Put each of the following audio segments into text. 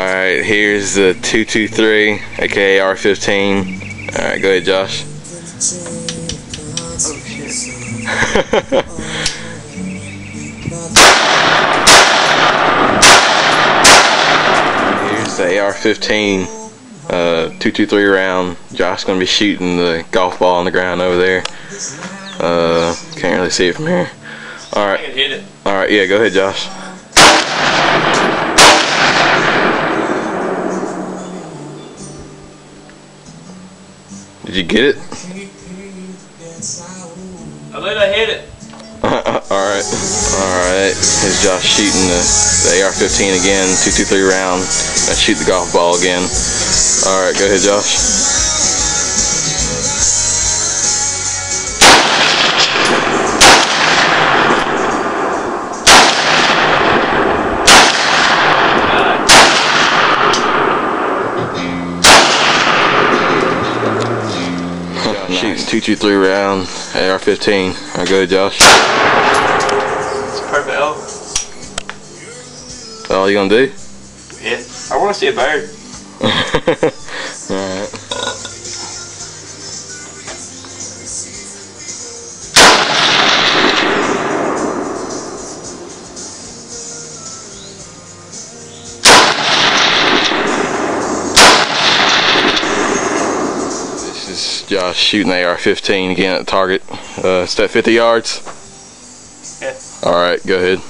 Alright, here's the 223, aka AR-15. Alright, go ahead, Josh. Oh shit. Here's the AR-15 223 round. Josh's gonna be shooting the golf ball on the ground over there. Can't really see it from here. Alright. I can hit it. Alright, yeah, go ahead, Josh. Did you get it? I believe I hit it. Alright. Here's Josh shooting the AR-15 again, 223 round. Gonna shoot the golf ball again. Alright, go ahead, Josh. Shooting 223 round, AR-15. Alright, go ahead, Josh. It's perfect. Oh. That's all you gonna do? Yeah. I want to see a bird. Alright. Josh shooting AR-15 again at the target. It's at 50 yards. Yeah. Alright, go ahead.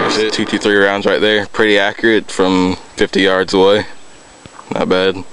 That's it, 223 rounds right there. Pretty accurate from 50 yards away. Not bad.